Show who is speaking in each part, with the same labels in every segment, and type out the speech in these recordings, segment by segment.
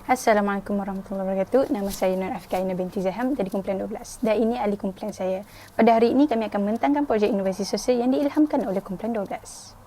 Speaker 1: Assalamualaikum warahmatullahi wabarakatuh. Nama saya Nur Afika Aina binti Zaham dari kumpulan 12 dan ini ahli kumpulan saya. Pada hari ini kami akan membentangkan projek inovasi sosial yang diilhamkan oleh kumpulan 12.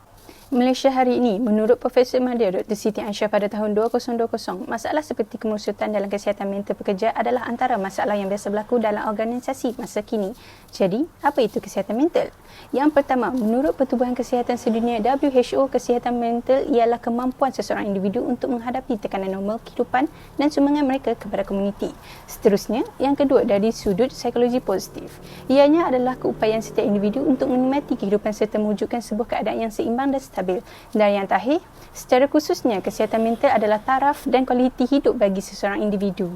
Speaker 1: Malaysia hari ini, menurut Profesor Madya Dr. Siti Aisyah pada tahun 2020, masalah seperti kemerosotan dalam kesihatan mental pekerja adalah antara masalah yang biasa berlaku dalam organisasi masa kini. Jadi, apa itu kesihatan mental? Yang pertama, menurut Pertubuhan Kesihatan Sedunia WHO, kesihatan mental ialah kemampuan seseorang individu untuk menghadapi tekanan normal kehidupan dan sumbangan mereka kepada komuniti. Seterusnya, yang kedua dari sudut psikologi positif. Ianya adalah keupayaan setiap individu untuk menikmati kehidupan serta mewujudkan sebuah keadaan yang seimbang dan stabil. Dan yang terakhir, secara khususnya kesihatan mental adalah taraf dan kualiti hidup bagi seseorang individu.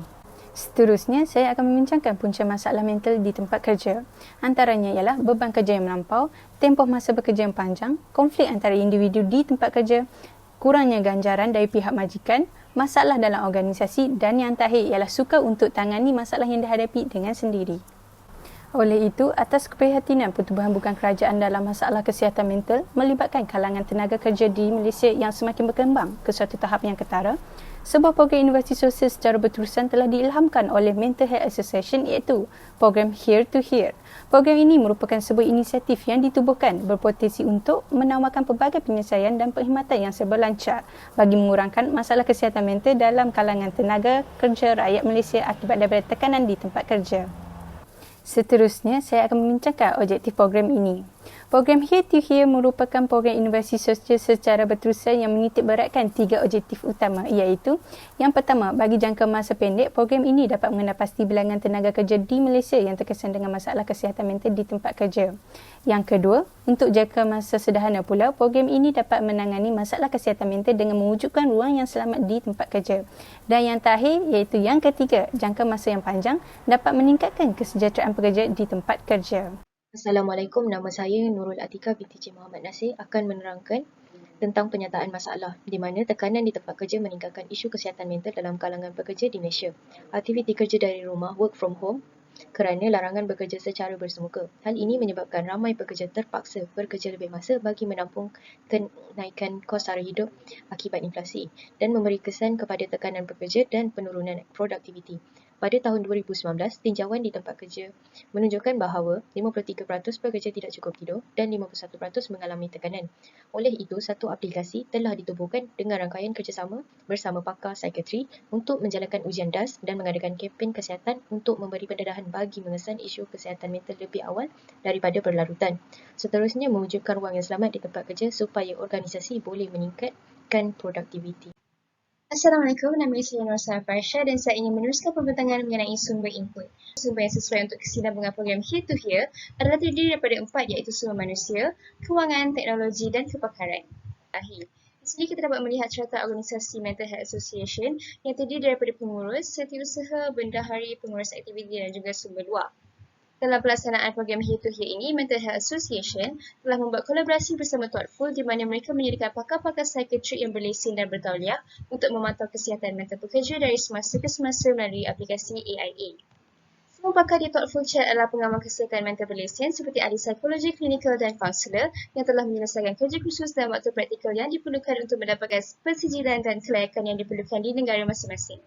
Speaker 1: Seterusnya, saya akan membincangkan punca masalah mental di tempat kerja. Antaranya ialah beban kerja yang melampau, tempoh masa bekerja yang panjang, konflik antara individu di tempat kerja, kurangnya ganjaran dari pihak majikan, masalah dalam organisasi dan yang terakhir ialah sukar untuk tangani masalah yang dihadapi dengan sendiri. Oleh itu, atas keprihatinan Pertubuhan Bukan Kerajaan dalam masalah kesihatan mental melibatkan kalangan tenaga kerja di Malaysia yang semakin berkembang ke suatu tahap yang ketara, sebuah program inovasi sosial secara berterusan telah diilhamkan oleh Mental Health Association iaitu program Here to Here. Program ini merupakan sebuah inisiatif yang ditubuhkan berpotensi untuk menawarkan pelbagai penyelesaian dan perkhidmatan yang serba lancar bagi mengurangkan masalah kesihatan mental dalam kalangan tenaga kerja rakyat Malaysia akibat daripada tekanan di tempat kerja. Seterusnya, saya akan membincangkan objektif program ini. Program Here to Here merupakan program inovasi sosial secara berterusan yang menitik beratkan 3 objektif utama iaitu yang pertama, bagi jangka masa pendek, program ini dapat mengenal pasti bilangan tenaga kerja di Malaysia yang terkesan dengan masalah kesihatan mental di tempat kerja. Yang kedua, untuk jangka masa sederhana pula, program ini dapat menangani masalah kesihatan mental dengan mewujudkan ruang yang selamat di tempat kerja. Dan yang terakhir, iaitu yang ketiga, jangka masa yang panjang dapat meningkatkan kesejahteraan pekerja di tempat kerja.
Speaker 2: Assalamualaikum, nama saya Nurul Atika binti Cik Muhammad Nasir akan menerangkan tentang penyataan masalah di mana tekanan di tempat kerja meningkatkan isu kesihatan mental dalam kalangan pekerja di Malaysia. Aktiviti kerja dari rumah, work from home, kerana larangan bekerja secara bersemuka. Hal ini menyebabkan ramai pekerja terpaksa bekerja lebih masa bagi menampung kenaikan kos sara hidup akibat inflasi dan memberi kesan kepada tekanan pekerja dan penurunan produktiviti. Pada tahun 2019, tinjauan di tempat kerja menunjukkan bahawa 53% pekerja tidak cukup tidur dan 51% mengalami tekanan. Oleh itu, satu aplikasi telah ditubuhkan dengan rangkaian kerjasama bersama pakar psikiatri untuk menjalankan ujian DAS dan mengadakan kempen kesihatan untuk memberi pendedahan bagi mengesan isu kesihatan mental lebih awal daripada berlarutan. Seterusnya, mewujudkan ruang yang selamat di tempat kerja supaya organisasi boleh meningkatkan produktiviti.
Speaker 3: Assalamualaikum, nama saya Nur Farsha dan saya ingin meneruskan pembentangan mengenai sumber input. Sumber yang sesuai untuk kesinambungan program Here to Here adalah terdiri daripada 4 iaitu sumber manusia, kewangan, teknologi dan kepakaran. Di sini kita dapat melihat carta organisasi Mental Health Association yang terdiri daripada pengurus, setiausaha, bendahari, pengurus aktiviti dan juga sumber luar. Dalam pelaksanaan program Here to Here ini, Mental Health Association telah membuat kolaborasi bersama Thoughtful di mana mereka menyediakan pakar-pakar psikiatrik yang berlesen dan bertauliah untuk memantau kesihatan mental pekerja dari semasa ke semasa melalui aplikasi AIA. Semua pakar di Thoughtful Chat adalah pengamal kesihatan mental berlesen seperti ahli psikologi, klinikal dan kaunselor yang telah menyelesaikan kerja khusus dan waktu praktikal yang diperlukan untuk mendapatkan persijilan dan kelayakan yang diperlukan di negara masing-masing.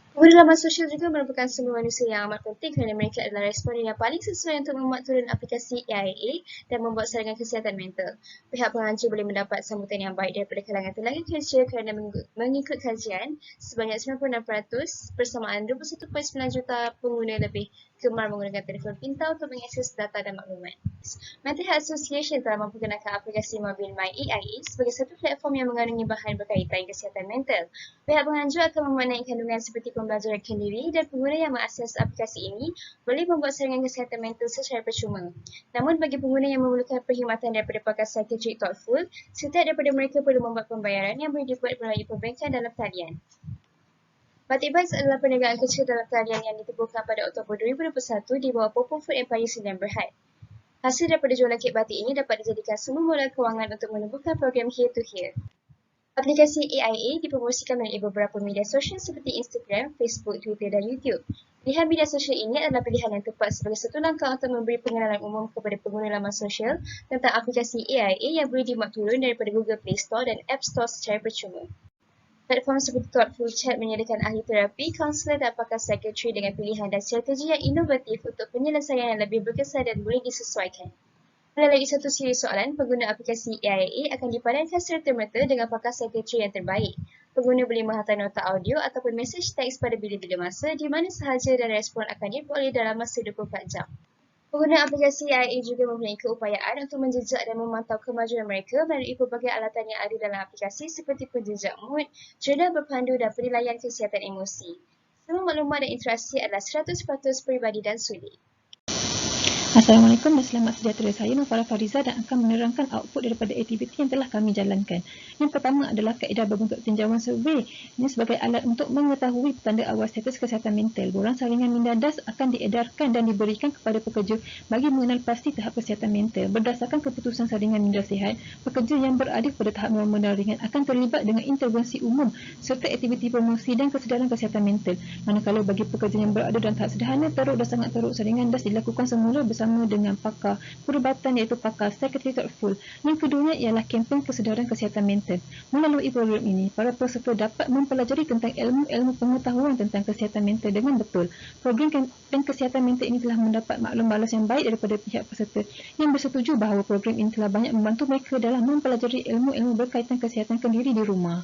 Speaker 3: Pengguna laman sosial juga merupakan sumber manusia yang amat penting kerana mereka adalah responden yang paling sesuai untuk memuat turun aplikasi AIA dan membuat saringan kesihatan mental. Pihak pengajar boleh mendapat sambutan yang baik daripada kalangan tenaga kerja kerana mengikut kajian, sebanyak 96% bersamaan 21.9 juta pengguna lebih gemar menggunakan telefon pintar untuk mengakses data dan maklumat. Mental Health Association telah memperkenalkan aplikasi mobil MyAIA sebagai satu platform yang mengandungi bahan berkaitan kesihatan mental. Pihak penganjur akan memaknai kandungan seperti pembelajaran kendiri dan pengguna yang mengakses aplikasi ini boleh membuat saringan kesihatan mental secara percuma. Namun bagi pengguna yang memerlukan perkhidmatan daripada pakar psikiatrik Thoughtful, setiap daripada mereka perlu membuat pembayaran yang boleh dibuat melalui perbankan dalam talian. Batik Bites adalah perniagaan kecil dalam talian yang ditubuhkan pada Oktober 2021 di bawah Popo Food Empire Sdn Bhd. Hasil daripada jualan kek batik ini dapat dijadikan sumber modal kewangan untuk menubuhkan program Here to Here. Aplikasi AIA dipromosikan melalui beberapa media sosial seperti Instagram, Facebook, Twitter dan YouTube. Pilihan media sosial ini adalah pilihan yang tepat sebagai satu langkah untuk memberi pengenalan umum kepada pengguna laman sosial tentang aplikasi AIA yang boleh dimuat turun daripada Google Play Store dan App Store secara percuma. Platform seperti Thoughtful Chat menyediakan ahli terapi, kaunselor dan pakar psikiatri dengan pilihan dan strategi yang inovatif untuk penyelesaian yang lebih berkesan dan boleh disesuaikan. Melalui satu siri soalan, pengguna aplikasi AIA akan dipadankan serta-merta dengan pakar psikiatri yang terbaik. Pengguna boleh menghantar nota audio ataupun mesej teks pada bila-bila masa di mana sahaja dan respon akan diperoleh dalam masa 24 jam. Pengguna aplikasi AIA juga mempunyai keupayaan untuk menjejak dan memantau kemajuan mereka melalui pelbagai alatan yang ada dalam aplikasi seperti penjejak mood, jurnal berpandu dan penilaian kesihatan emosi. Semua maklumat dan interaksi adalah 100% peribadi dan sulit.
Speaker 4: Assalamualaikum dan selamat sejahtera. Saya Nur Farah Fariza dan akan menerangkan output daripada aktiviti yang telah kami jalankan. Yang pertama adalah kaedah berbentuk tinjauan survey. Ini sebagai alat untuk mengetahui petanda awal status kesihatan mental. Borang saringan minda DAS akan diedarkan dan diberikan kepada pekerja bagi mengenal pasti tahap kesihatan mental. Berdasarkan keputusan saringan minda sihat, pekerja yang berada pada tahap normal dan ringan akan terlibat dengan intervensi umum serta aktiviti promosi dan kesedaran kesihatan mental. Manakala bagi pekerja yang berada dalam tahap sederhana, teruk dan sangat teruk, saringan DAS dilakukan semula bersama dengan pakar perubatan iaitu pakar Psikiatri Thoughtful. Yang keduanya ialah kempen kesedaran kesihatan mental. Melalui program ini, para peserta dapat mempelajari tentang ilmu-ilmu pengetahuan tentang kesihatan mental dengan betul. Program kempen kesihatan mental ini telah mendapat maklum balas yang baik daripada pihak peserta yang bersetuju bahawa program ini telah banyak membantu mereka dalam mempelajari ilmu-ilmu berkaitan kesihatan kendiri di rumah.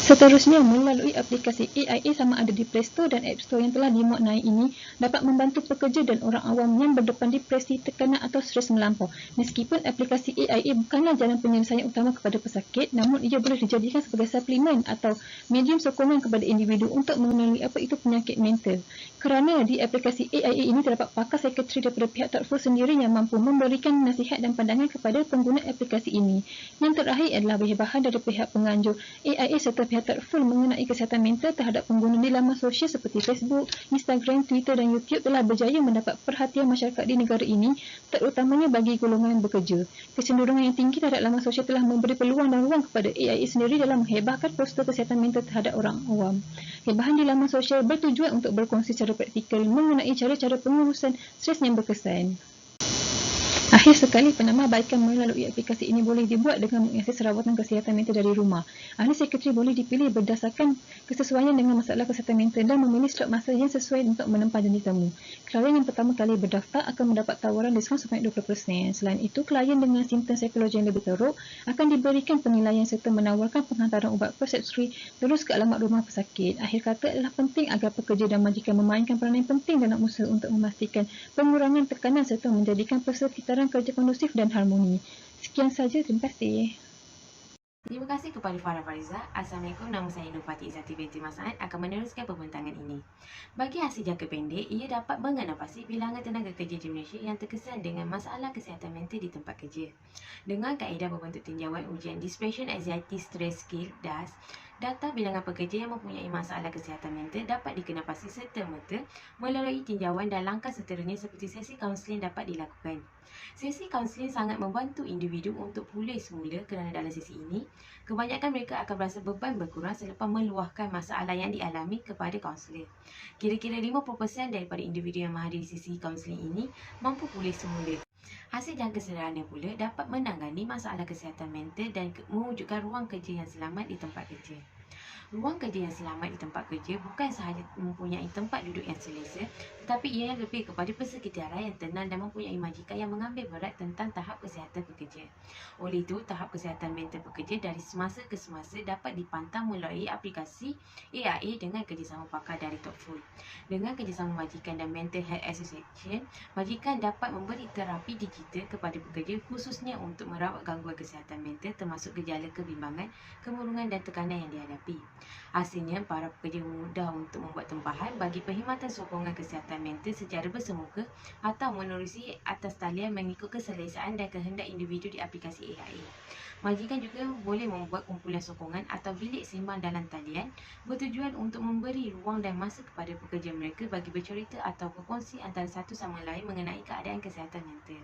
Speaker 4: Seterusnya, melalui aplikasi AIA sama ada di Play Store dan App Store yang telah dimuatnai ini dapat membantu pekerja dan orang awam yang berdepan depresi, tekanan atau stres melampau. Meskipun aplikasi AIA bukanlah jalan penyelesaian utama kepada pesakit, namun ia boleh dijadikan sebagai suplemen atau medium sokongan kepada individu untuk mengenali apa itu penyakit mental. Kerana di aplikasi AIA ini terdapat pakar psikiatri daripada pihak Thoughtful sendiri yang mampu memberikan nasihat dan pandangan kepada pengguna aplikasi ini. Yang terakhir adalah bahan dari pihak penganjur AIA serta pihak Thoughtful mengenai kesihatan mental terhadap pengguna di laman sosial seperti Facebook, Instagram, Twitter dan YouTube telah berjaya mendapat perhatian masyarakat di negara ini, terutamanya bagi golongan bekerja. Kecenderungan yang tinggi terhadap laman sosial telah memberi peluang dan ruang kepada AIA sendiri dalam menghebahkan poster kesihatan mental terhadap orang awam. Hebahan di laman sosial bertujuan untuk berkongsi secara praktikal mengenai cara-cara pengurusan stres yang berkesan. Akhir sekali, penambahbaikan melalui aplikasi ini boleh dibuat dengan mengakses rawatan kesihatan mental dari rumah. Ahli psikiatri boleh dipilih berdasarkan kesesuaian dengan masalah kesihatan mental dan memilih slot masa yang sesuai untuk menempah janji temu. Klien yang pertama kali berdaftar akan mendapat tawaran diskaun sebanyak 20%. Selain itu, klien dengan simptom psikologi yang lebih teruk akan diberikan penilaian serta menawarkan penghantaran ubat persepsi terus ke alamat rumah pesakit. Akhir kata adalah penting agar pekerja dan majikan memainkan peranan penting dalam usaha untuk memastikan pengurangan tekanan serta menjadikan persekitaran kerja kondusif dan harmoni. Sekian saja, terima kasih.
Speaker 5: Terima kasih kepada Farah Fariza. Assalamualaikum, nama saya Nur Fatih Izzati binti Masaad akan meneruskan pembentangan ini. Bagi hasil jangka pendek, ia dapat mengenal pasti bilangan tenaga kerja di Malaysia yang terkesan dengan masalah kesihatan mental di tempat kerja. Dengan kaedah berbentuk tinjauan ujian Depression Anxiety Stress Skill DAS, data bilangan pekerja yang mempunyai masalah kesihatan mental dapat dikenal pasti serta-merta melalui tinjauan dan langkah seterusnya seperti sesi kaunseling dapat dilakukan. Sesi kaunseling sangat membantu individu untuk pulih semula kerana dalam sesi ini, kebanyakan mereka akan berasa beban berkurang selepas meluahkan masalah yang dialami kepada kaunselor. Kira-kira 50% daripada individu yang menghadiri sesi kaunseling ini mampu pulih semula. Hasil jangka sederhana pula dapat menangani masalah kesihatan mental dan mewujudkan ruang kerja yang selamat di tempat kerja. Ruang kerja yang selamat di tempat kerja bukan sahaja mempunyai tempat duduk yang selesa, tetapi ia lebih kepada persekitaran yang tenang dan mempunyai majikan yang mengambil berat tentang tahap kesihatan pekerja. Oleh itu, tahap kesihatan mental pekerja dari semasa ke semasa dapat dipantau melalui aplikasi AIA dengan kerjasama pakar dari Thoughtful. Dengan kerjasama majikan dan Mental Health Association, majikan dapat memberi terapi digital kepada pekerja khususnya untuk merawat gangguan kesihatan mental termasuk gejala kebimbangan, kemurungan dan tekanan yang dihadapi. Hasilnya, para pekerja mudah untuk membuat tempahan bagi perkhidmatan sokongan kesihatan mental secara bersemuka atau menerusi atas talian mengikut keselesaan dan kehendak individu di aplikasi AIA. Majikan juga boleh membuat kumpulan sokongan atau bilik sembang dalam talian bertujuan untuk memberi ruang dan masa kepada pekerja mereka bagi bercerita atau berkongsi antara satu sama lain mengenai keadaan kesihatan mental.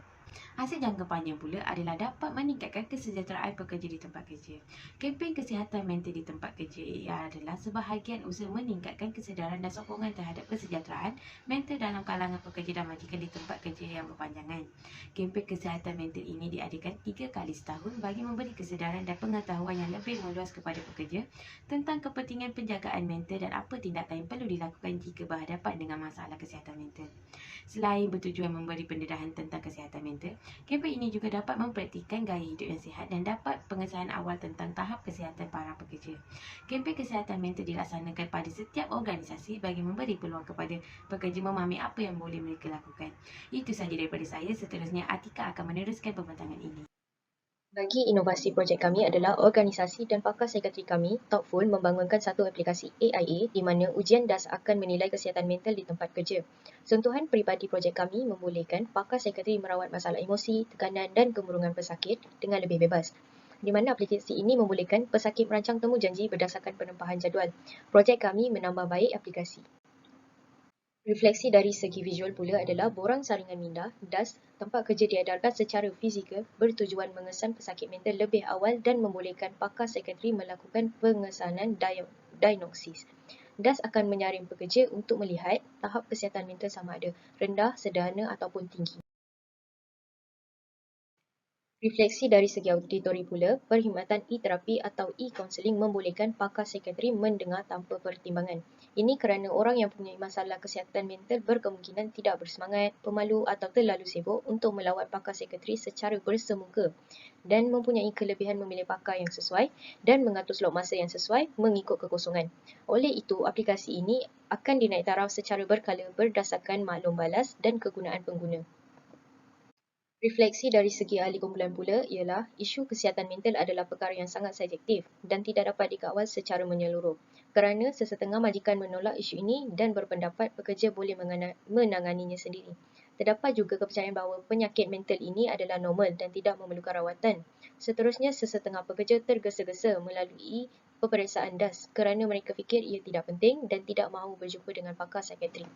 Speaker 5: Hasil jangka panjang pula adalah dapat meningkatkan kesejahteraan pekerja di tempat kerja. Kempen kesihatan mental di tempat kerja ia adalah sebahagian usaha meningkatkan kesedaran dan sokongan terhadap kesejahteraan mental dalam kalangan pekerja dan majikan di tempat kerja yang berpanjangan. Kempen kesihatan mental ini diadakan 3 kali setahun bagi memberi kesedaran dan pengetahuan yang lebih meluas kepada pekerja tentang kepentingan penjagaan mental dan apa tindakan yang perlu dilakukan jika berhadapan dengan masalah kesihatan mental. Selain bertujuan memberi pendedahan tentang kesihatan mental, kempen ini juga dapat mempraktikkan gaya hidup yang sihat dan dapat pengesahan awal tentang tahap kesihatan para pekerja. Kempen kesihatan mental dilaksanakan pada setiap organisasi bagi memberi peluang kepada pekerja memahami apa yang boleh mereka lakukan. Itu sahaja daripada saya. Seterusnya, Atika akan meneruskan pembentangan ini.
Speaker 2: Bagi inovasi projek kami adalah organisasi dan pakar sekretari kami, Thoughtful, membangunkan satu aplikasi AIA di mana ujian DAS akan menilai kesihatan mental di tempat kerja. Sentuhan peribadi projek kami membolehkan pakar sekretari merawat masalah emosi, tekanan dan kemurungan pesakit dengan lebih bebas. Di mana aplikasi ini membolehkan pesakit merancang temu janji berdasarkan penempahan jadual. Projek kami menambah baik aplikasi. Refleksi dari segi visual pula adalah borang saringan minda, DAS, tempat kerja diedarkan secara fizikal bertujuan mengesan pesakit mental lebih awal dan membolehkan pakar sekretari melakukan pengesanan diagnosis. DAS akan menyaring pekerja untuk melihat tahap kesihatan mental sama ada rendah, sederhana ataupun tinggi. Refleksi dari segi auditori pula, perkhidmatan e-terapi atau e-counselling membolehkan pakar sekretari mendengar tanpa pertimbangan. Ini kerana orang yang mempunyai masalah kesihatan mental berkemungkinan tidak bersemangat, pemalu atau terlalu sibuk untuk melawat pakar sekretari secara bersemuka dan mempunyai kelebihan memilih pakar yang sesuai dan mengatur slot masa yang sesuai mengikut kekosongan. Oleh itu, aplikasi ini akan dinaik taraf secara berkala berdasarkan maklum balas dan kegunaan pengguna. Refleksi dari segi ahli kumpulan pula ialah isu kesihatan mental adalah perkara yang sangat subjektif dan tidak dapat dikawal secara menyeluruh. Kerana sesetengah majikan menolak isu ini dan berpendapat pekerja boleh menanganinya sendiri. Terdapat juga kepercayaan bahawa penyakit mental ini adalah normal dan tidak memerlukan rawatan. Seterusnya, sesetengah pekerja tergesa-gesa melalui peperiksaan DAS kerana mereka fikir ia tidak penting dan tidak mahu berjumpa dengan pakar psikiatri.